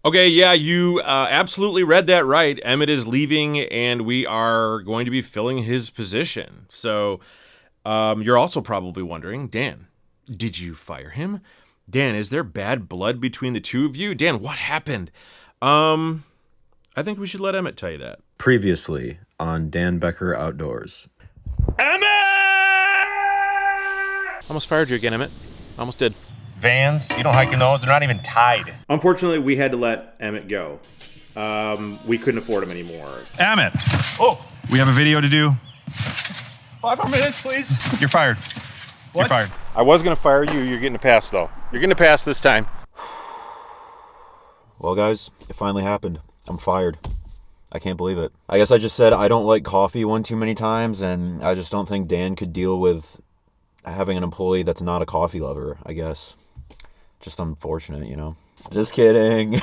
Okay, yeah, you absolutely read that right. Emmett is leaving, and we are going to be filling his position. So you're also probably wondering, Dan, did you fire him? Dan, is there bad blood between the two of you? Dan, what happened? I think we should let Emmett tell you that. Previously on Dan Becker Outdoors. Emmett! Almost fired you again, Emmett. Almost did. Vans, you don't hike in those. They're not even tied. Unfortunately, we had to let Emmett go. We couldn't afford him anymore. Emmett! Oh! We have a video to do. 5 more minutes, please. You're fired. What? You're fired. I was going to fire you. You're getting a pass, though. You're getting a pass this time. Well, guys, it finally happened. I'm fired. I can't believe it. I guess I just said I don't like coffee one too many times, and I just don't think Dan could deal with having an employee that's not a coffee lover, I guess. Just unfortunate, you know? Just kidding.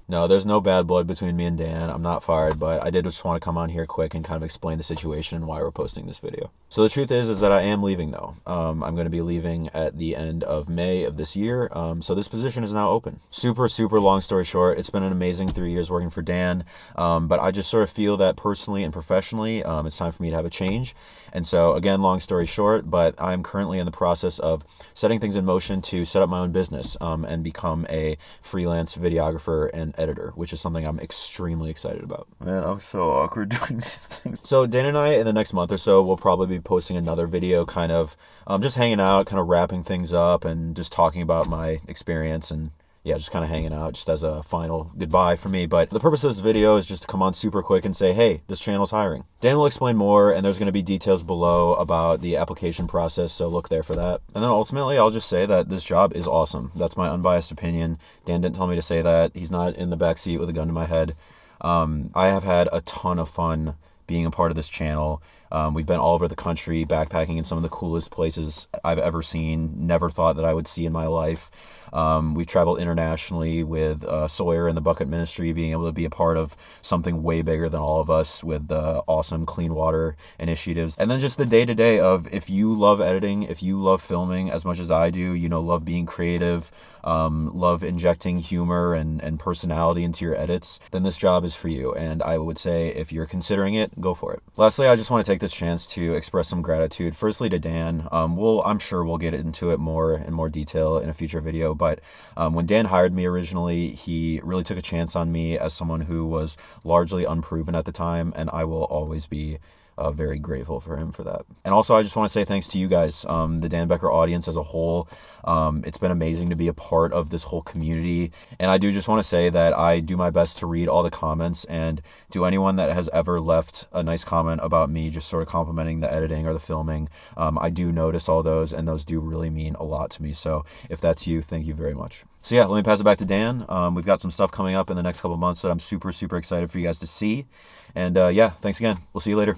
No, there's no bad blood between me and Dan. I'm not fired, but I did just want to come on here quick and kind of explain the situation and why we're posting this video. So the truth is that I am leaving, though. I'm going to be leaving at the end of May of this year, so this position is now open. Super long story short, it's been an amazing 3 years working for Dan, but I just sort of feel that personally and professionally, it's time for me to have a change. And so, again, long story short, but I'm currently in the process of setting things in motion to set up my own business and become a freelance videographer and editor, which is something I'm extremely excited about. Man, I'm so awkward doing these things. So Dan and I, in the next month or so, will probably be posting another video kind of just hanging out, kind of wrapping things up and just talking about my experience and yeah, just kind of hanging out just as a final goodbye for me. But the purpose of this video is just to come on super quick and say, hey, this channel's hiring. Dan will explain more, and there's going to be details below about the application process, so look there for that. And then ultimately, I'll just say that this job is awesome. That's my unbiased opinion. Dan didn't tell me to say that. He's not in the backseat with a gun to my head. I have had a ton of fun being a part of this channel. We've been all over the country backpacking in some of the coolest places I've ever seen, never thought that I would see in my life. We've traveled internationally with Sawyer and the Bucket Ministry, being able to be a part of something way bigger than all of us with the awesome clean water initiatives. And then just the day-to-day of, if you love editing, if you love filming as much as I do, you know, love being creative, love injecting humor and personality into your edits, then this job is for you. And I would say if you're considering it, go for it. Lastly, I just want to take this chance to express some gratitude, firstly to Dan. I'm sure we'll get into it more in more detail in a future video, but when Dan hired me originally, he really took a chance on me as someone who was largely unproven at the time, and I will always be very grateful for him for that. And also, I just want to say thanks to you guys, the Dan Becker audience as a whole. It's been amazing to be a part of this whole community. And I do just want to say that I do my best to read all the comments, and to anyone that has ever left a nice comment about me, just sort of complimenting the editing or the filming, I do notice all those, and those do really mean a lot to me. So if that's you, thank you very much. So yeah, let me pass it back to Dan. We've got some stuff coming up in the next couple months that I'm super excited for you guys to see. And yeah, thanks again. We'll see you later.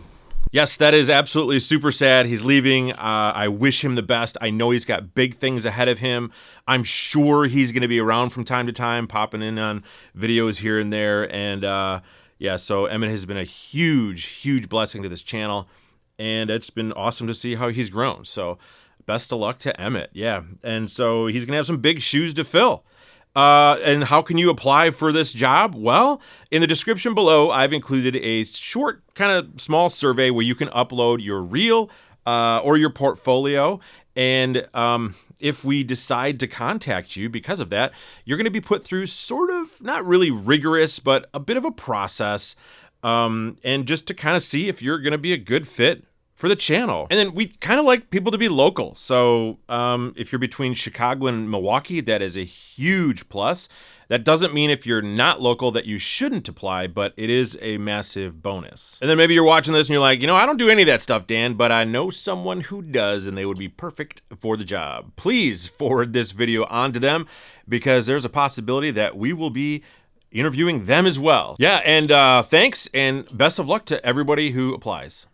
Yes, that is absolutely super sad. He's leaving. I wish him the best. I know he's got big things ahead of him. I'm sure he's going to be around from time to time, popping in on videos here and there. And yeah, so Emmett has been a huge blessing to this channel. And it's been awesome to see how he's grown. So best of luck to Emmett. Yeah. And so he's going to have some big shoes to fill. And how can you apply for this job? Well, in the description below, I've included a short, kind of small survey where you can upload your reel or your portfolio. And if we decide to contact you because of that, you're going to be put through sort of, not really rigorous, but a bit of a process. And just to kind of see if you're going to be a good fit for the channel. And then we kind of like people to be local. So if you're between Chicago and Milwaukee, that is a huge plus. That doesn't mean if you're not local that you shouldn't apply, but it is a massive bonus. And then maybe you're watching this and you're like, you know, I don't do any of that stuff, Dan, but I know someone who does, and they would be perfect for the job. Please forward this video on to them, because there's a possibility that we will be interviewing them as well. Yeah, and thanks, and best of luck to everybody who applies.